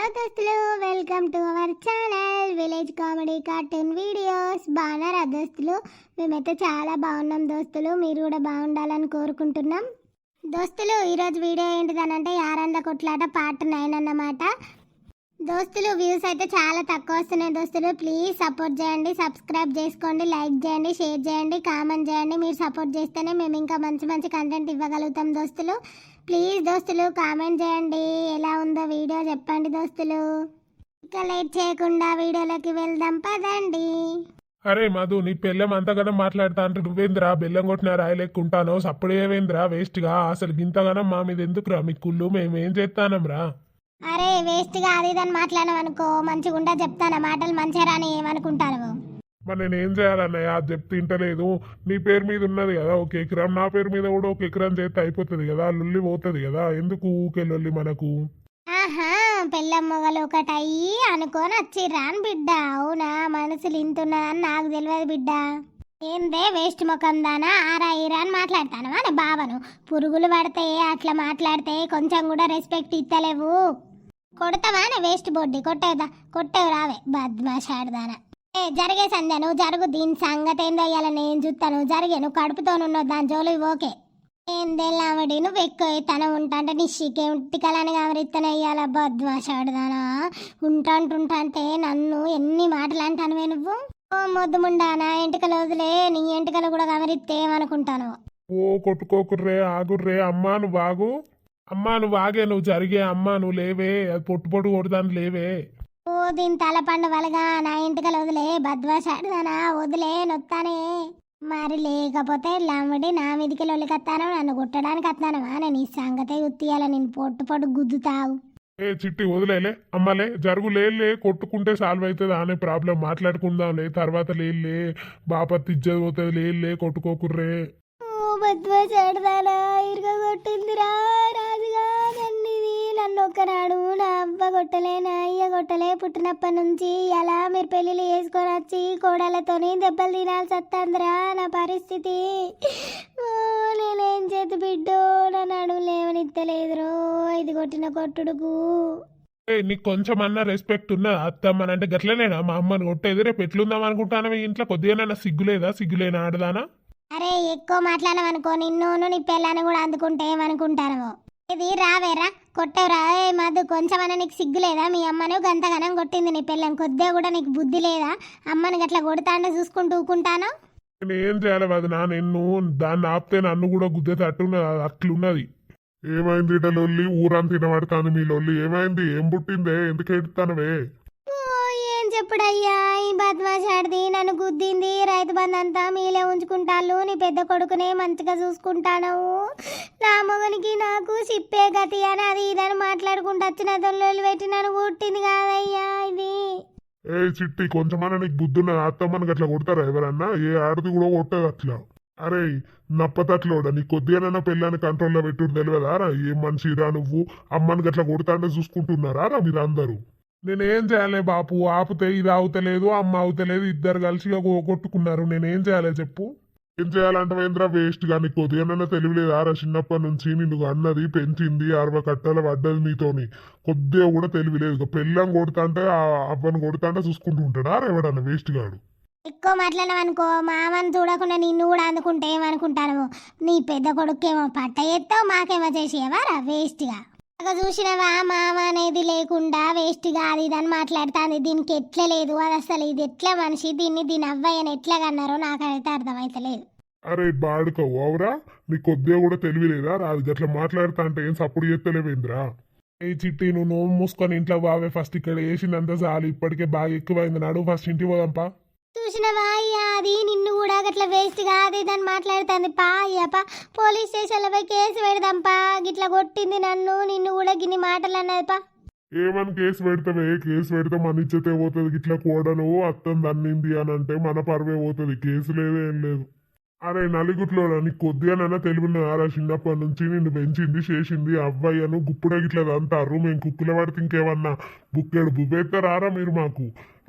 Hello దోస్తులు, welcome to our channel village comedy cartoon videos. బాగున్నారా దోస్తులు? మేమైతే చాలా బాగున్నాం దోస్తులు. మీరు కూడా బాగుండాలని కోరుకుంటున్నాం దోస్తులు. ఈరోజు వీడియో ఏంటిదనంటే యారంద కొట్లాట పార్ట్ 9 అన్నమాట దోస్తులు. వ్యూస్ అయితే చాలా తక్కువ వస్తున్నాయి దోస్తులు. ప్లీజ్ సపోర్ట్ చేయండి, సబ్స్క్రైబ్ చేసుకోండి, లైక్ చేయండి, షేర్ చేయండి, కామెంట్ చేయండి. మీరు సపోర్ట్ చేస్తేనే మేము ఇంకా మంచి మంచి కంటెంట్ ఇవ్వగలుగుతాం దోస్తులు. ప్లీజ్ దోస్తులు కామెంట్ చేయండి, ఎలా ఉందో వీడియో చెప్పండి దోస్తులు. ఇక లేట్ చేయకుండా వీడియోలోకి వెళ్దాం పదండి. అరే మధు, నీ పెళ్ళం అంతగానం మాట్లాడుతా అంటే నువ్వేంద్రా బెల్లం కొట్టిన రాయలేక్కుంటానో సప్పుడేవేంద్రా వేస్ట్గా. అసలు గింతగానం మా మీద ఎందుకురా మీ కుళ్ళు? మేమేం చేస్తానంరా? అరే వేస్ట్గా అది ఇదని మాట్లాడడం అనుకో, మంచిగా ఉంటా చెప్తాను. మాటలు మంచిగా రాని ఏమనుకుంటాను. మరి నేనేం చేయాలన్నయ్య? అది చెప్తే తింటలేదు. నీ పేరు మీద ఉన్నది కదా ఒక ఎకరం, నా పేరు మీద కూడా ఒక ఎకరం చేస్తే అయిపోతుంది కదా, లొల్లి పోతుంది కదా. ఎందుకు ఊకే లొల్లి మనకు? ఆహా, పెళ్ళం మొగలు ఒకటయ్యి అనుకోని వచ్చిర్రాను బిడ్డ. అవునా, మనసులు ఇంతున్నదని నాకు తెలియదు బిడ్డ. ఏందే వేస్ట్ ముఖం దానా, ఆరా ఈరా అని మాట్లాడతాను అని బావను. పురుగులు పడితే అట్లా మాట్లాడితే కొంచెం కూడా రెస్పెక్ట్ ఇస్తలేవు. కొడతావా వేస్ట్ బొడ్డి? కొట్టేవు రావే బద్మాషాడదానా. జరిగే సంధ్య, నువ్వు జరుగు. దీని సంగతి ఏందో ఇయ్యాల నేను చూస్తాను. జరిగే, నువ్వు కడుపుతోనున్నావు, దాని జోలు ఓకే. ఏందేళ్ళామడి నువ్వు ఎక్కువ తన ఉంటా అంటే నిశ్చికే ఉట్టికలని గమరిస్తానే ఇయ్యాల బద్మాషాడదానా. ఉంటాంటుంటా అంటే నన్ను ఎన్ని మాటలు అంటానువే నువ్వు. ఓ మొద్దు ముండానా, ఎంటికలు వదిలే, నీ ఎంటికలు కూడా గమరిస్తే ఏమనుకుంటాను. ఓ కొట్టుకోకుర్రే, ఆగుర్రే. అమ్మా నువ్వు ఆగు, అమ్మా నువ్వు ఆగే, నువ్వు జరిగే. అమ్మా నువ్వు లేవే, అది పొట్టు పొట్టు కొడతాను లేవే. ఓ దీని తల పండు వలగా, నా ఇంటికలు వదిలే బద్వాషాడుదానా, వదిలే నొత్తానే. మరి లేకపోతే లాంబడి నా మీదికి లొలికత్తాను, నన్ను కొట్టడానికి వస్తానవా? నేను ఈ సంగతే గుర్తియాల, నేను పొట్టు పొట్టు గుద్దుతావు. ఏ చిట్టి వదిలేలే, అమ్మలే జరుగు. లేలే, కొట్టుకుంటే సాల్వ్ అవుతుంది అనే ప్రాబ్లం, మాట్లాడుకుందాంలే తర్వాత. లేలే బాపత్ ఇజ్జత్ పోతుంది. లేలే కొట్టుకోకుర్రే. ఓ బద్వాషాడుదానా, ఇరుగా కొట్టిందిరా రాజుగా నన్నిది. నన్ను ఒక్కనాడు నా అవ్వ కొట్టలే, నా అయ్య కొట్టలే. పుట్టినప్పటి నుంచి ఎలా మీరు పెళ్ళిళ్ళు చేసుకొని వచ్చి కోడలతోని దెబ్బలు తినాల్సి వస్తుందిరా నా పరిస్థితి. నేనేం చేతి బిడ్డో, నన్ను అడుగు లేవనిత్తలేదురో ఇది కొట్టిన కొట్టుడుకు. నీకు కొంచెం అన్న రెస్పెక్ట్ ఉన్నదా? అత్తమ్మనంటే గట్లనేనా మా అమ్మని కొట్టేది? రేపు ఎట్లుందాం అనుకుంటాను మీ ఇంట్లో? కొద్దిగా సిగ్గులేదా? సిగ్గులేనా ఆడదానా? అరే ఎక్కువ మాట్లాడమనుకో, నిన్ను నీ పిల్లని కూడా అందుకుంటే ఏమనుకుంటాను. ఇది రావేరా కొట్టవురా. మధు, కొంచెమన్నా నీకు సిగ్గు లేదా? మీ అమ్మను గంతగనం కొట్టింది నీ పిల్లని, కొద్దిగా కూడా నీకు బుద్ధి లేదా? అమ్మని గట్లా కొడతాంటే చూసుకుంటూ ఊకుంటాను. నేను ఏం చేయాలి వదినా? నిన్ను దాన్ని ఆపితే నన్ను కూడా గుద్దేటట్టున్నది, అట్లున్నది. ఏమైంది ఇట లొల్లి? ఊరంతా తినబడుతుంది మీ లొల్లి. ఏమైంది? ఏం పుట్టిందే? ఎందుకు ఎడుతానవే? ఏం చెప్పుడయ్యా, ఈ బద్మాషాడిది నన్ను గుద్దింది. రైతు బంధు అంతా మీలే ఉంచుకుంటాను, నీ పెద్ద కొడుకునే మంచిగా చూసుకుంటాను. నా మొగనికి నాకు సిప్పే గతి అని అది ఇదని మాట్లాడుకుంటూ వచ్చిన తొల్లు పెట్టి నన్ను కొట్టింది కాదయ్యా ఇది. ఏ చిట్టి, కొంచెమన్నా నీకు బుద్ధున్న? అత్తమ్మని అట్లా కొడతారా ఎవరన్నా? ఏ ఆడది కూడా కొట్టదు అట్లా. అరే నప్పతట్లోడ, నీ కొద్దిగానైనా పెళ్ళాన్ని కంట్రోల్లో పెట్టుడు తెలియదారా? ఏం మనిషిరా నువ్వు? అమ్మని గట్లా కొడతాంటే చూసుకుంటున్నారా మీరు అందరూ? నేనేం చేయాలి బాపు? ఆపితే ఇది అవుతలేదు, అమ్మ అవుతలేదు, ఇద్దరు కలిసి కొట్టుకున్నారు. నేనేం చేయాలి చెప్పు? ఏం చేయాలంటే వేంద్ర వేస్ట్ గా. నీకు కొద్దిగానైనా తెలియలేదారా? చిన్నప్పటి నుంచి నిన్ను అన్నది పెంచింది, 60 కట్టలు పడ్డది నీతోని. కొద్దిగా కూడా తెలియలేదు. పెళ్ళం కొడుతుంటే అవ్వని కొడుతుంటే చూసుకుంటూ ఉంటాడా ఎవడన్నా వేస్ట్ గాడు? ఎక్కువ మాట్లాడమనుకో, మామని చూడకుండా నిన్ను కూడా అందుకుంటే ఏమనుకుంటాను. నీ పెద్ద కొడుకేమో పట్ట ఎత్తావు, మాకేమో చేసేవారా వేస్ట్గా. చూసినవా, మామ అనేది లేకుండా వేస్ట్గా అది ఇదని మాట్లాడుతుంది. దీనికి ఎట్లా లేదు అది అసలు, ఇది ఎట్లా మనిషి? దీని అవ్వయ్యని ఎట్లా కన్నారో నాకైతే అర్థమైతలేదు. అరే బాడుకవు అవురా, నీకు కొద్దిగా కూడా తెలియలేదా? అది గట్లా మాట్లాడుతా అంటే ఏం సప్పుడు చేస్తలేవేంద్రా? ఏ చిట్టి, నువ్వు నోము మూసుకొని ఇంట్లో బావే. ఫస్ట్ ఇక్కడ వేసిందంతా చాలు, ఇప్పటికే బాగా ఎక్కువైంది. నాడు ఫస్ట్ ఇంటికి పోదాంపా. చూసినవా అయ్యా, అది నిన్ను కూడా గట్లా వేస్ట్ కాదు దాన్ని మాట్లాడుతుంది. పా అయ్యప్ప, పోలీస్ స్టేషన్లో పోయి కేసు పెడదాంపా. గిట్లా కొట్టింది నన్ను, నిన్ను కూడా గిన్ని మాటలు అన్నది పా. ఏమని కేసు పెడతావే? కేసు పెడితే మన ఇచ్చతే పోతుంది. గిట్లా కోడను అత్తం దన్నింది అని అంటే మన పరువే పోతుంది. కేసు లేదు ఏం లేదు. అరే నలుగుట్లో నీకు కొద్దిగానైనా తెలివినారా? చిన్నప్పటి నుంచి నిన్ను పెంచింది చేసింది అవ్వయ్యను గుప్పుడే గిట్లా అంటారు. మేము కుక్కుల పడితే ఇంకేమన్నా బుక్కెడు బుబ్బెత్తారా మీరు మాకు?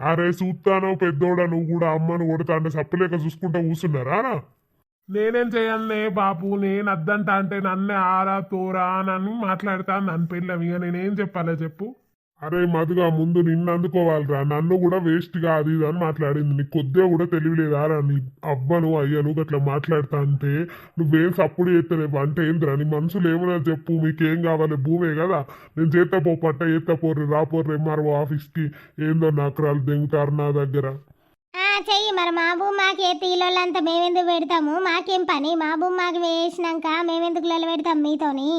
అరే చూస్తానో పెద్దోడా, నువ్వు కూడా అమ్మను కొడతా అంటే సప్పులేక చూసుకుంటా కూర్చున్నారా? నేనేం చేయాలనే బాపు? నేను అద్దంటా అంటే నన్నే ఆరా తోరా అని మాట్లాడతా. నన్ను పెళ్ళం ఇక నేనేం చెప్పాలి చెప్పు? అరే మధుగా ముందు నిన్ను అందుకోవాలిరా, నన్ను కూడా వేస్ట్ గా అది ఇది అని మాట్లాడింది. నీకు కొద్దిగా కూడా తెలియలేదారా? నీ అవ్వను అయ్యను గట్లా మాట్లాడతా అంటే నువ్వేం సప్పుడు చేస్తలేవు అంటే ఏంద్రా? నీ మనసులో ఏమన్నా చెప్పు, మీకేం కావాలి? భూమే కదా, నేను చేత పో పట్ట చేత పోర్రి రాపోర్రి ఎంఆర్ఓ ఆఫీస్కి. ఏందో నకరాలు దెంగుతారు నా దగ్గర. చెయ్యి మరి మా భూమి మాకు ఏ తీలోళ్ళంతా మేమెందుకు పెడతాము? మాకేం పని? మా భూమి మాకు వేసినాక మేమెందుకు లొల్లి పెడతాం మీతోని?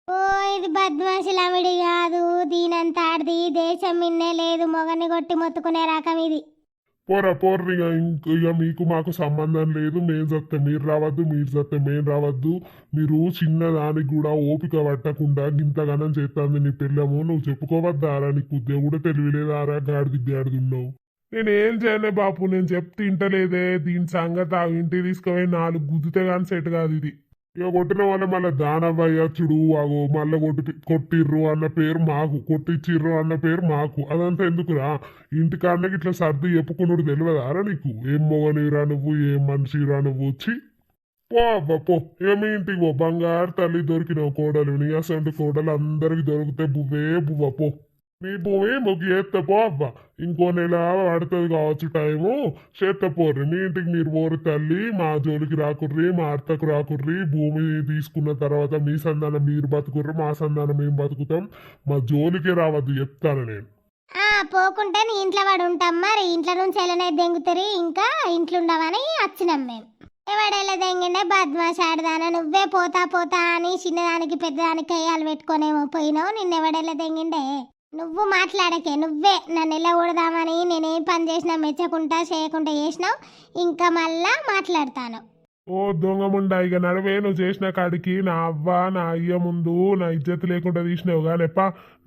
ఓ ఇది బద్మాషులమిడి కాదు, దీనంతా ఆడిది దేశం మిన్నే లేదు, మొగన్ని కొట్టి మొత్తుకునే రకం ఇది. పోరా పోర్రి, ఇక మీకు మాకు సంబంధం లేదు. మేము చస్తే మీరు రావద్దు, మీరు చస్తే మేము రావద్దు. మీరు చిన్నదానికి కూడా ఓపిక పట్టకుండా గింతగానం చేస్తుంది నీ పిల్లము. నువ్వు చెప్పుకోవద్దారా? నీకు ఉద్యోగం కూడా తెలియలేదారా? గాడిది ఉన్నావు. నేనేం చేయలే బాపు, నేను చెప్తే ఇంటలేదే. దీని సంగతి ఆ ఇంటికి తీసుకుపోయి 4 గుద్దితే కానీ సెట్ కాదు ఇది. ఇక కొట్టిన వాళ్ళ మళ్ళీ దానవయ్యచ్చుడు అగో మళ్ళీ కొట్టిర్రు అన్న పేరు మాకు, కొట్టిచ్చిర్రు అన్న పేరు మాకు. అదంతా ఎందుకురా? ఇంటికాడకి ఇట్లా సర్ది చెప్పుకున్నాడు తెలియదారా నీకు? ఏం మొగనిరా నువ్వు, ఏం మనిషిరా నువ్వు? వచ్చి పో అబ్బా పో, ఏమి ఇంటికి పో. బంగారు తల్లి దొరికినావు కోడలు. నీ అసలు కోడలు అందరికి దొరికితే బువ్వే బువ్వ పో. నీ భూమి ముగ్గు చేస్తే పో అబ్బా. ఇంకో నెల పడుతుంది కావచ్చు టైము, చేత్తపోర్రి. మీ ఇంటికి మీరు పోరు తల్లి. మా జోలికి రాకుర్రి, మా అత్తకు రాకుర్రి. భూమి తీసుకున్న తర్వాత మీ సంధానం మీరు బతుకుర్రు, మా సంధానం మేము బతుకుతాం. మా జోలికి రావద్దు చెప్తాను నేను. పోకుంటే నీ ఇంట్లో వాడు ఉంటాం, మరి ఇంట్లో నుంచి వెళ్ళనే దెంగుతారు, ఇంకా ఇంట్లో ఉండవని వచ్చినాం మేము. ఎవడెళ్ళ దెంగిండే బద్మాష్ ఆడదానా? నువ్వే పోతా పోతా అని చిన్నదానికి పెద్దదానికి కయ్యాలు పెట్టుకోనేమో పోయినావు. నిన్నెవడెళ్ళ దెంగిండే? నువ్వు మాట్లాడకే, నువ్వే నన్ను ఎలా కొడదామని నేనేం పని చేసినా మెచ్చకుండా చేయకుండా చేసినావు. ఇంకా మళ్ళా మాట్లాడతాను. ఓ దొంగముండా, ఇక నడవే. నువ్వు చేసిన కాడికి నా అవ్వ నా అయ్య ముందు నా ఇజ్జత్ లేకుండా తీసినావు గానెప్ప.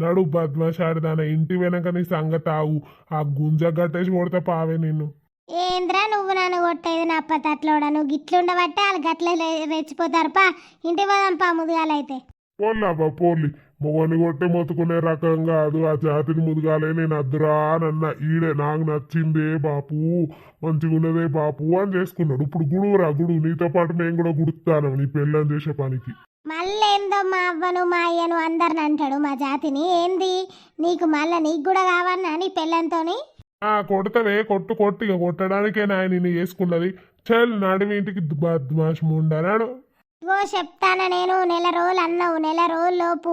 నడు బద్మాషాడదాన. ఇంటి వెనక నీ సంగతి ఆవు. ఆ గుంజ గట్టేసి కొడతా పావే నిన్ను. ఏంద్రా నువ్వు నన్ను కొట్టేది? నా అప్పతట్లోడా నువ్వు గిట్లుండబట్టే వాళ్ళు గట్లే రెచ్చిపోతారు. పా ఇంటి పోదాం పా ముదుగాలైతే. పోల్లాబా పోర్లి, మొగని కొట్టే మొత్తుకునే రకం కాదు. ఆ జాతిని ముదుగాలే నేను అద్దురా నన్న. ఈడే నాకు నచ్చిందే బాపు, మంచిగున్నదే బాపు అని చేసుకున్నాడు. ఇప్పుడు గుడువురా గుడు, నీతో పాటు నేను కూడా గుడుతాను నీ పెళ్ళని చేసే పనికి. మళ్ళేందో మా అవ్వను మా అయ్యను అందరిని అంటాడు మా జాతిని. ఏంది నీకు మళ్ళా? నీకు కూడా కావన్నా నీ పెళ్ళంతోని? కొడతవే, కొట్టు కొట్టిగా కొట్టడానికే నాయన నిన్ను చేసుకున్నది. చల్ నడివి ఇంటికి బద్మాష్ ముండనాడు. ఇగో చెప్తాను నేను, నెల రోజులు అన్నావు. నెల రోజుల్లోపు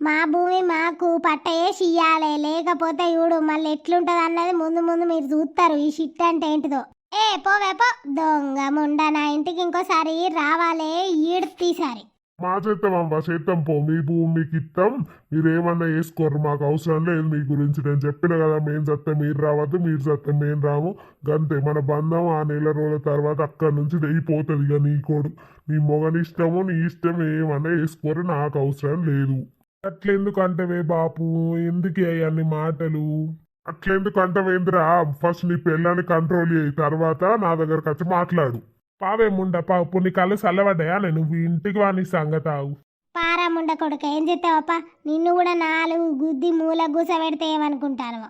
మా భూమి మాకు పట్ట వేసి ఇయ్యాలి, లేకపోతే చూడు మళ్ళీ ఎట్లుంటది అన్నది ముందు ముందు మీరు చూస్తారు. ఈ షిట్ అంటే ఏంటిదో. పోవే పో దొంగ ముండ. నా ఇంటికి ఇంకోసారి రావాలే, ఈడ్తీసారి. మా చేద్దామమ్మా, చేద్దాం పో. మీ భూమి మీకు ఇస్తాం, మీరేమన్నా వేసుకోరు, మాకు అవసరం లేదు మీ గురించి. నేను చెప్పిన కదా, మేము చస్తే మీరు రావద్దు, మీరు చస్తే మేము రాము. గంతే మన బంధం. ఆ నెల రోజుల తర్వాత అక్కడి నుంచి అయిపోతుంది. ఇక నీ కోడు, నీ మొగని ఇష్టము, నీ ఇష్టం, ఏమన్నా వేసుకోరు, నాకు అవసరం లేదు. అట్లెందుకు అంటవే బాపు? ఎందుకు అన్ని మాటలు? అట్లెందుకు అంటవేంద్రా? ఫస్ట్ నీ పెళ్ళాన్ని కంట్రోల్ చేయి, తర్వాత నా దగ్గరకు వచ్చి మాట్లాడు. పావే ముండ పాపు, నీ కళ్ళు చల్లబడ్డాయా? నువ్వు ఇంటికి వాని సంగతి ఆవు. పారా ముండ కొడుక, ఏం చెప్తావప్ప? నిన్ను కూడా 4 గుద్ది మూల గుస పెడితే ఏమనుకుంటాను?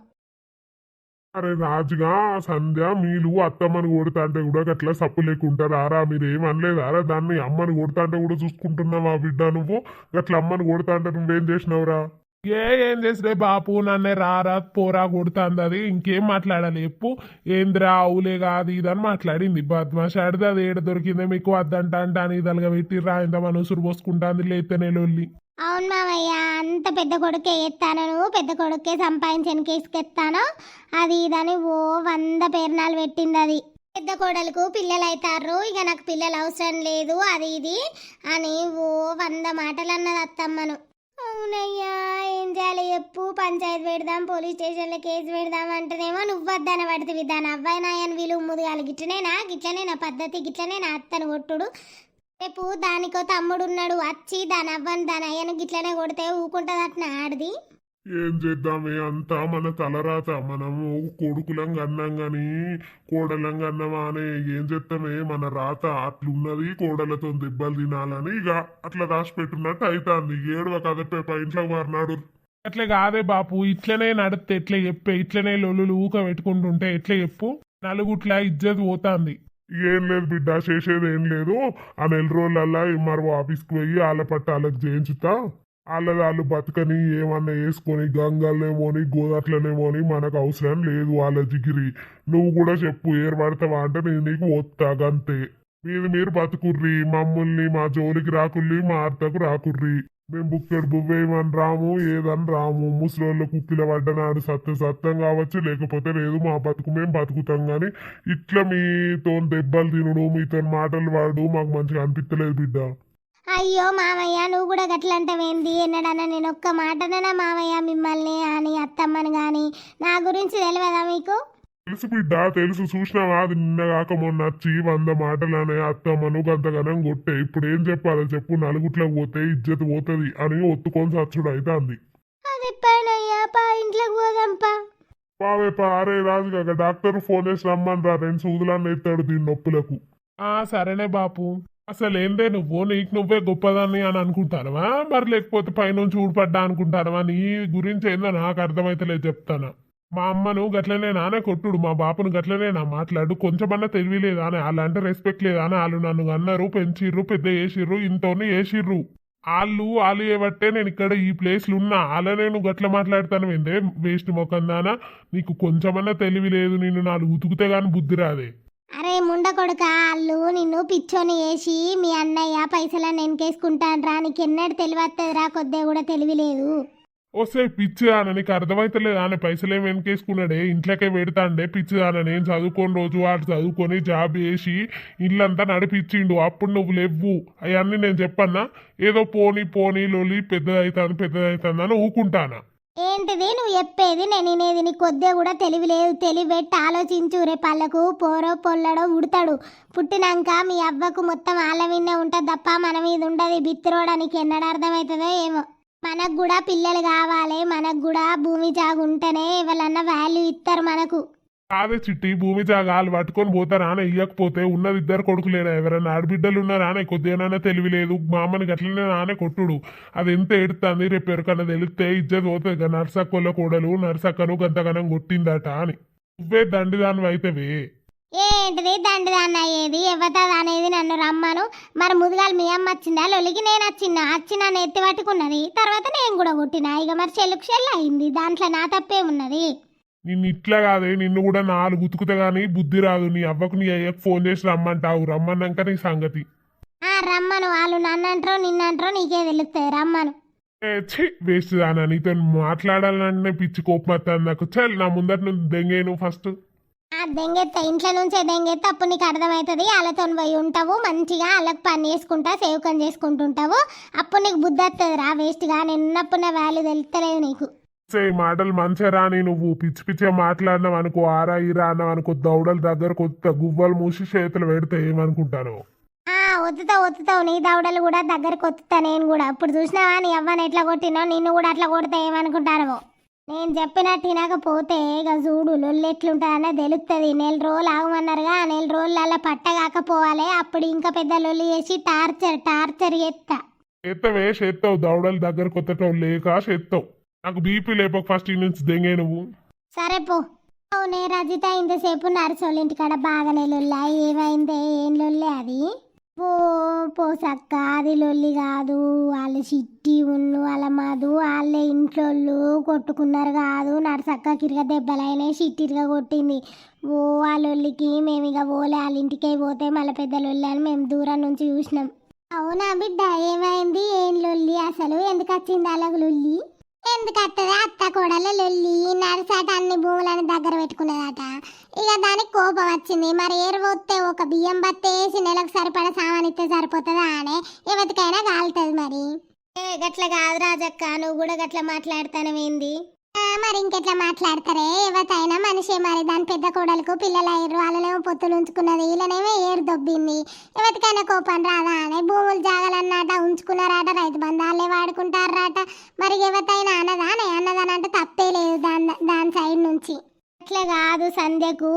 అరే రాజుగా సంధ్య, మీరు అత్తమ్మని కొడతా అంటే కూడా గట్లా సప్పు లేకుంటారా? మీరు ఏమనలేదారా దాన్ని? అమ్మని కొడతా అంటే కూడా చూసుకుంటున్నావా బిడ్డ నువ్వు? గట్ల అమ్మని కొడతా అంటే నువ్వేం చేసినావురా? ఏం చేసిరే బాపు, నన్నే రారా పోరా కొడుతుంది. అది ఇంకేం మాట్లాడాలి చెప్పు? ఏంద్రా అవులే కాదు ఇదని మాట్లాడింది. బద్మాషాడిది. అది ఏడ దొరికిందే మీకు? వద్దంట అంటే అని ఇదలుగా పెట్టిర్రా, ఇంత మనసురు పోసుకుంటాంది లేతేనే లొల్లి. అవును మామయ్య, అంత పెద్ద కొడుకే ఎత్తాను, నువ్వు పెద్ద కొడుకే సంపాదించని కేసుకెత్తాను అది ఇదని 100 పేరునాలు పెట్టింది. అది పెద్ద కోడలకు పిల్లలు అవుతారు, ఇక నాకు పిల్లలు అవసరం లేదు అది ఇది అని 100 మాటలు అన్నది అత్తమ్మను. అవునయ్యా, ఏం చేయాలి చెప్పు? పంచాయతీ పెడదాం, పోలీస్ స్టేషన్లో కేసు పెడదాం అంటేనేమో నువ్వు వద్దన పడుతుంది. దాని అవ్వాయినాయని విలువ ముదిగాలి. గిట్లనే నా పద్ధతి, గిట్లనే నా అత్తను కొట్టుడు. రేపు దానికో తమ్ముడు ఉన్నాడు, వచ్చి దాని అవ్వని దాని అయ్యను గిట్లనే కొడితే ఊకుంటుంది అట్లా ఆడిది. ఏం చేద్దామే, అంతా మన తలరాత. మనము కొడుకులం కన్నాం గాని కోడలం కన్నామా అని ఏం చేస్తామే, మన రాత అట్లున్నది. కోడలతో దెబ్బలు తినాలని ఇక అట్లా రాసి పెట్టున్నట్టు అవుతుంది. ఏడువ కదపే ఇంట్లో మారినాడు. అట్లే కాదే బాపు, ఇట్లనే నడితే ఎట్లా చెప్పే? ఇట్లనే లొల్లులు ఊక పెట్టుకుంటుంటే ఎట్లా చెప్పు? నలుగుట్లా ఇజ్జత్ పోతాంది. ఏం లేదు బిడ్డ, చేసేది ఏం లేదు. ఆ నెల రోజులల్లా ఎంఆర్ఓ ఆఫీస్కి పోయి వాళ్ళ పట్ట వాళ్ళకి చేయించుతా. వాళ్ళు బతకని ఏమన్నా వేసుకొని గంగల్నేమోని గోదాట్లనేమోని మనకు అవసరం లేదు వాళ్ళ జిగిరి. నువ్వు కూడా చెప్పు ఏర్పడతావా అంటే నేను నీకు వస్తా గంతే. మీరు బతుకుర్రి, మమ్మల్ని మా జోలికి రాకుర్రి, మా అత్తకు రాకుర్రి. మేము బుక్కడు బువ్వేమని రాము, ఏదని రాము. ముసలోళ్ళ కుక్కిల పడ్డనాడు సత్యం కావచ్చు, లేకపోతే లేదు. మా బతుకు మేము బతుకుతాం గాని ఇట్లా మీతో దెబ్బలు తినుడు, మీతో మాటలు వాడు మాకు మంచిగా అనిపించలేదు బిడ్డ. అయ్యో మామయ్య, నువ్వు కూడా గట్లంటావేంది? ఎన్నడన్నా నేను ఒక్క మాటనన్నా మామయ్య మిమ్మల్ని అని అత్తమ్మని గాని నా గురించి తెలియదా మీకు? తెలుసు బిడ్డ తెలుసు. చూసినావా అది నిన్న కాక మొన్న వచ్చి 100 మాటలనే అత్తమ్మను గంతగనం కొట్టే. ఇప్పుడు ఏం చెప్పాలో చెప్పు? నలుగుట్లకు పోతే ఇజ్జత్ పోతుంది అని ఒత్తుకొని సచ్చుడు అయితే అంది. అది పైనయ్యా పా, ఇంట్లోకి పోదాంపా. పావే అరే రాజు కాక డాక్టర్ ఫోన్ చేసి రమ్మని రా, 2 సూదులన్నీ ఎత్తాడు దీని నొప్పులకు. సరేనే బాపు. అసలు ఏందే నువ్వు నీకు నువ్వే గొప్పదాన్ని అని అనుకుంటానవా, మరి లేకపోతే పైనుంచి ఊడిపడ్డా అనుకుంటానవా? నీ గురించి ఏందో నాకు అర్థమైతలేదు చెప్తానా. మా అమ్మను గట్లనే నానే కొట్టుడు, మా బాపును గట్లనే నా మాట్లాడు. కొంచెమన్నా తెలివిలేదా అని, వాళ్ళంటే రెస్పెక్ట్ లేదా అని వాళ్ళు నన్ను అన్నారు, పెంచిర్రు, పెద్ద చేసిర్రు, ఇంతోని చేసిర్రు. వాళ్ళు ఏబట్టే నేను ఇక్కడ ఈ ప్లేస్లు ఉన్నా. అలానే నువ్వు గట్ల మాట్లాడతాను ఏందే వేస్ట్ మొకందానా? నీకు కొంచెమన్నా తెలివి లేదు, నిన్ను 4 ఉతుకుతే గాని బుద్ధి రాదే. అరే ముండ కొడుక, వాళ్ళు నిన్ను పిచ్చోని వేసి మీ అన్నయ్య పైసలను వెనకేసుకుంటాన్రా, నీకు ఎన్నడు తెలివత్తదిరా? కొద్దిగా కూడా తెలివి లేదు. వస్తే పిచ్చిదాన నీకు అర్థమైతలేదు ఆయన పైసలేం వెనకేసుకున్నాడే, ఇంట్లోకే పెడతాండే. పిచ్చిదాన నేను చదువుకొని రోజు వాడు చదువుకొని జాబ్ చేసి ఇల్లంతా నడిపించిండు, అప్పుడు నువ్వు లేవ్వు. అవన్నీ నేను చెప్పన్నా? ఏదో పోనీ లొలి పెద్దదైతాను ఊకుంటానా? ఏంటిది నువ్వు చెప్పేది? నేను వినేది? నీ కొద్దిగా కూడా తెలివి లేదు. తెలివి పెట్టి ఆలోచించు. రేపళ్ళకు పోరో పొల్లడో ఉడతాడు. పుట్టినాక మీ అవ్వకు మొత్తం ఆళ్ళ విన్నే ఉంటుంది తప్ప మన మీద ఉండదు. బిత్తిరోడానికి ఎన్నడ అర్థమవుతుందో ఏమో. మనకు కూడా పిల్లలు కావాలి, మనకు కూడా భూమి జాగు ఉంటేనే ఎవరన్నా వాల్యూ ఇస్తారు మనకు. కాదే చిట్టి, భూమి జాగాలు పట్టుకొని పోతారా అని ఇయ్యకపోతే? ఉన్నది 2 కొడుకులేనా? ఎవరైనా ఆడబిడ్డలు ఉన్నారా అని? కొద్దిగానైనా తెలివి లేదు. మా అమ్మని గట్లనే నానే కొట్టుడు. అది ఎంత ఎడుతుంది, రేపు ఎవరికన్నా తెలిస్తే ఇజ్జత్ పోతుంది కదా. నర్సక్కల కోడలు నర్సక్కను గంతగనం కొట్టిందట అని. నువ్వే దండిదానివి అయితేవే. ఏంటిది దండదాన్న అయ్యేది? ఎవతది అనేది? నన్ను రమ్మను. మరి ముదుగాలు మీ అమ్మ వచ్చిందా లొలికి? నేను వచ్చి నన్ను ఎత్తి పట్టుకున్నది. తర్వాత నేను కూడా కొట్టినా. ఇక మరి చెల్లుకు చెల్లు అయింది, దాంట్లో నా తప్పేమున్నది? నిన్ను ఇట్లా కాదే, నిన్ను కూడా 4 ఉతుకుతే గానీ బుద్ధి రాదు. నీ అవ్వకు నీ అయ్యకు ఫోన్ చేసి రమ్మంటావు. రమ్మన్నాక నీ సంగతి. రమ్మను. వాళ్ళు నన్నంటారో నిన్నంటారో నీకే తెలుస్తుంది. రమ్మను. వేస్ట్ దానా, నీతో మాట్లాడాలంటే పిచ్చి కోపం వస్తుంది నాకు. చల్ నా ముందట నువ్వు దెంగేను ఫస్ట్. దెంగెత్త, ఇంట్లో నుంచే దెంగెత్త. అప్పుడు నీకు అర్థమవుతుంది. వాళ్ళతో పోయి ఉంటావు మంచిగా, వాళ్ళకి పని చేసుకుంటా సేవకం చేసుకుంటుంటావు. అప్పుడు నీకు బుద్ధి వస్తుంది రా. వేస్ట్గా నేను ఉన్నప్పుడు నా వాల్యూ తెలుస్తలేదు నీకు. మాటలు మంచిగా రాని. నువ్వు పిచ్చి పిచ్చిగా మాట్లాడినావు అనుకో, ఆరా ఈరా అన్నావు అనుకో, దౌడల దగ్గర కొత్త గువ్వలు మూసి చేతులు పెడితే ఏమనుకుంటాను? ఒత్తుతావు. నీ దౌడలు కూడా దగ్గరకు ఒత్తుతా నేను కూడా. అప్పుడు చూసినావా నీ అవ్వని ఎట్లా కొట్టినో, నిన్ను కూడా అట్లా కొడితే ఏమనుకుంటానో. నేను చెప్పినట్టు తినకపోతే ఇక చూడు లొల్లి ఎట్లుంటుందనే తెలుస్తుంది. 1 రోజులు ఆగమన్నారుగా, 1 రోజులలో పట్టగాకపోవాలి. అప్పుడు ఇంకా పెద్ద లొల్లి చేసి టార్చర్ ఎత్తవే చేస్తావు. దౌడల దగ్గర కొత్తటం లేక చేస్తావు. నాకు బీపీ లేపక ఫస్ట్ ఈ నుంచి దెంగే నువ్వు. సరే పో. అవునే రజిత, ఇంతసేపు నర్సోళ్ళ ఇంటికాడ బాగానే లొల్లా. ఏమైందే? ఏం లొల్లే అది? పోసక్క, అది లొల్లి కాదు. వాళ్ళ చిట్టి వాళ్ళ మధు వాళ్ళే ఇంట్లో కొట్టుకున్నారు కాదు. నర్సక్క కిరగ దెబ్బలైనాయి, చిట్టిరిగా కొట్టింది. ఆ లొల్లికి మేము ఇక పోలే. వాళ్ళ ఇంటికే పోతే మళ్ళీ పెద్ద లొల్లి అని మేము దూరం నుంచి చూసినాం. అవునా బిడ్డ? ఏమైంది? ఏం లొల్లి అసలు? ఎందుకు వచ్చింది అలాగ లొల్లి? ఎందుకత్తది? అత్త కోడల లొల్లి. నర్సట అన్ని భూములని దగ్గర పెట్టుకున్నదట. ఇక దానికి కోపం వచ్చింది. మరి ఏరువస్తే ఒక బియ్యం బత్తేసి నెలకు సరిపడా సామానిస్తే సరిపోతుందా అనే ఎవరికైనా కాలుతుంది. మరి గట్ల కాదు రాజక్క, నువ్వు కూడా గట్ల మాట్లాడతానవేంది? మరి ఇంకెట్లా మాట్లాడతారే? ఎవరైనా మనిషే. మరి దాని పెద్ద కోడలకు పిల్లలు అయ్యారు, వాళ్ళనేమో పొత్తులు ఉంచుకున్నది, వీళ్ళనేమో ఏరు దొబ్బింది. ఎవరికైనా కోపం రాదా అనే? భూములు జాగాలన్నట ఉంచుకున్నారట, రైతు బంధాలే వాడుకుంటారట. మరి ఎవరైనా అన్నదానంటే తప్పే లేదు దాని సైడ్ నుంచి. అట్లా కాదు, సంధ్యకు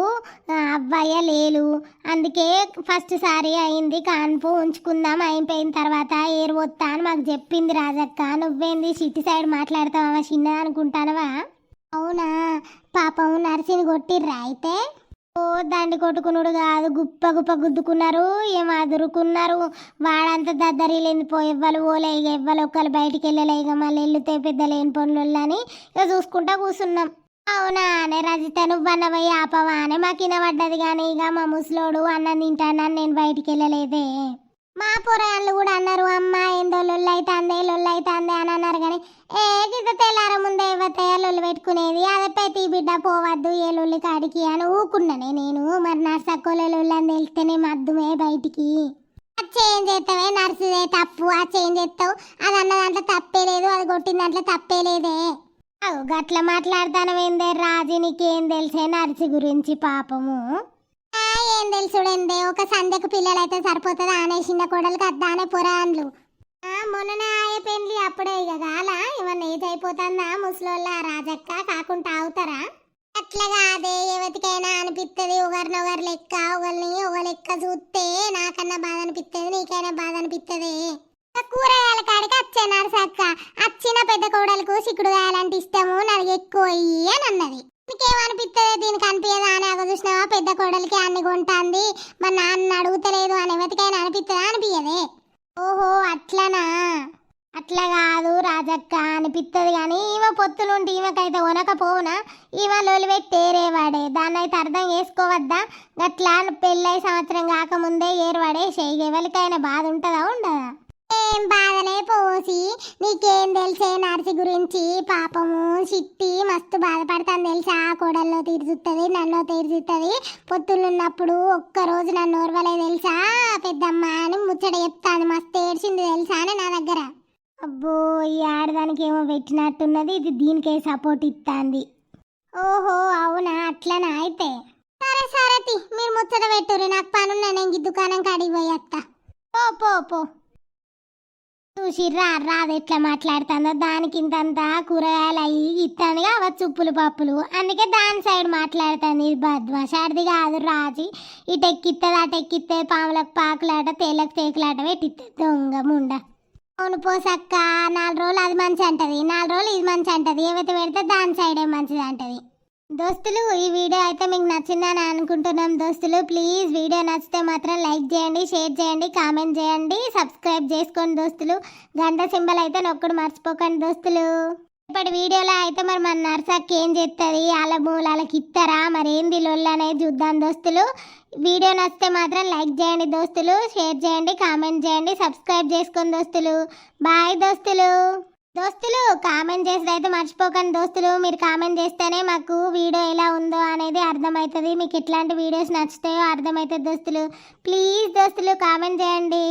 అబ్బాయి లేలు, అందుకే ఫస్ట్ సారి అయింది కాన్పు, ఉంచుకుందాం, అయిపోయిన తర్వాత ఏరువొత్తా అని మాకు చెప్పింది రాజక్క. నువ్వేంది సిటీ సైడ్ మాట్లాడతావా? చిన్న అనుకుంటానవా? అవునా? పాపం నర్సిని కొట్టిర్రా అయితే? ఓ దండి కొట్టుకునుడు కాదు, గుప్ప గుప్ప గుద్దుకున్నారు, ఏం అదురుకున్నారు. వాడంతా దద్దరిల్లింది ఎవ్వరు ఓలే, ఇక ఎవ్వరు ఒక్కరు బయటికి వెళ్ళలే, ఇక మళ్ళీ వెళ్తే పెద్ద లేని పనులు అని ఇక చూసుకుంటా కూర్చున్నాం. అవునా అనే రజిత, నువ్వన్నవయ్యి ఆపవా అనే మాకు వినబడ్డది, కానీ ఇక మా ముసలోడు అన్నం తింటానని నేను బయటికి వెళ్ళలేదే. మా పొరగాళ్ళు కూడా అన్నారు, అమ్మ ఏందో లొల్లైతాందే లొల్లైతాందే అని అన్నారు. కానీ గిద్ద తెల్లార ముందే ఇవ్వతే లొల్లు పెట్టుకునేది, అదే పెట్టి బిడ్డ పోవద్దు ఏ లొల్లి కాడికి అని ఊకున్నానే నేను. మరి నర్సక్కోలే లొల్లి అని తెలిస్తేనే మద్దుమే బయటికి. అది చేంజ్ చేస్తావే, నర్సుదే తప్పు, అది చేంజ్ చేస్తావు, అది అన్న దాంట్లో తప్పే లేదు, అది కొట్టిన దాంట్లో తప్పే లేదే. గట్ల మాట్లాడతానవేందే రాజు, నీకేం తెలిసే నర్సి గురించి పాపము. ఏం తెలుసుడేందే, ఒక సంధ్యకు పిల్లలైతే సరిపోతుంది అనే చిన్న కొడలు అనే పొరాన్లు. మొన్ననే ఆయే పెళ్ళి అప్పుడే ఇక కాలా ఏమన్నా ఏజ్ అయిపోతుందా ముసలోళ్ళ రాజక్క కాకుండా అవుతారా? అట్లా కాదే, ఎవరికైనా అనిపిస్తుంది ఒకరినొకరు లెక్క, ఒకరిని ఒక లెక్క చూస్తే నాకన్నా బాధ అనిపిస్తుంది, నీకైనా బాధ అనిపిస్తుంది. కూరగాయల కాడికి వచ్చే నర్సక్క వచ్చిన పెద్ద కోడలకు చిక్కుడుగాయాలంటే ఇష్టము, నాకు ఎక్కువ అని అన్నది. నీకేమనిపిస్తుంది, దీనికి అనిపించదా అని అగ చూసినావా, పెద్ద కోడలికి అన్ని కొంటాంది, మా నాన్న అడుగుతలేదు అని ఎవరికైనా అనిపిస్తుందా? అనిపించదే. ఓహో అట్లనా? అట్లా కాదు రాజక్క, అనిపిస్తుంది, కానీ ఈమె పొత్తులుంటే ఈమెకైతే కొనకపోవునా, ఈమె లొలి పెట్టేరేవాడే, దాన్ని అయితే అర్థం చేసుకోవద్దా? గట్లా పెళ్ళై సంవత్సరం కాకముందే ఏరువాడే ఎవరికైనా బాధ ఉంటుందా ఉండదా? ఏం బాధనే పోసి, నీకేం తెలిసే నర్సి గురించి, పాపము చిట్టి మస్తు బాధపడతాను తెలుసా, కోడల్లో తీర్చుతుంది నన్ను తీర్చుతుంది, పొత్తులున్నప్పుడు ఒక్కరోజు నన్ను ఓర్వలే తెలుసా పెద్దమ్మ అని ముచ్చట చెప్తాను, మస్తు ఏడ్చింది తెలుసా అని నా దగ్గర. అబ్బో ఈ ఆడదానికి ఏమో పెట్టినట్టున్నది, ఇది దీనికే సపోర్ట్ ఇస్తుంది. ఓహో అవునా అట్లనా? అయితే సరే సరే మీరు ముచ్చట పెట్టుర్రి, నాకు పనున్నా, నేను దుకాణం కాడికి పోయేస్తా. పో పో పో. చూసిర్రా రాదు ఎట్లా మాట్లాడుతుందో, దానికి ఇంతంతా కూరగాయలు అయ్యి ఇస్తాను కావచ్చు ఉప్పులు పప్పులు, అందుకే దాని సైడ్ మాట్లాడుతుంది. ఇది బద్మాషాడిది కాదు రాజీ, ఇటు ఎక్కిస్తుంది అటు ఎక్కిస్తుంది, పాములకు పాకులాట తేలకు తేకులాట పెట్టిస్తుంది దొంగ ముండ. అవును పోసక్క, 4 రోజులు అది మంచి అంటది, 4 రోజులు ఇది మంచి అంటది, ఏవైతే పెడితే దాని సైడే మంచిది అంటది. దోస్తులు ఈ వీడియో అయితే మీకు నచ్చిందని అనుకుంటున్నాం దోస్తులు. ప్లీజ్ వీడియో నచ్చితే మాత్రం లైక్ చేయండి, షేర్ చేయండి, కామెంట్ చేయండి, సబ్స్క్రైబ్ చేసుకోండి దోస్తులు. గంట సింబల్ అయితే నొక్కడు మర్చిపోకండి దోస్తులు. ఇప్పటి వీడియోలో అయితే మరి మన నర్సక్క ఏం చేస్తుంది, వాళ్ళ మూలకి ఇస్తారా, మరి ఏంది లొల్లు అనేది చూద్దాం దోస్తులు. వీడియో నచ్చితే మాత్రం లైక్ చేయండి దోస్తులు, షేర్ చేయండి, కామెంట్ చేయండి, సబ్స్క్రైబ్ చేసుకోండి దోస్తులు. బాయ్ దోస్తులు. దోస్తులు కామెంట్ చేసేది అయితే మర్చిపోకండి దోస్తులు, మీరు కామెంట్ చేస్తేనే మాకు వీడియో ఎలా ఉందో అనేది అర్థమవుతుంది, మీకు ఎట్లాంటి వీడియోస్ నచ్చుతాయో అర్థమవుతుంది దోస్తులు. ప్లీజ్ దోస్తులు కామెంట్ చేయండి.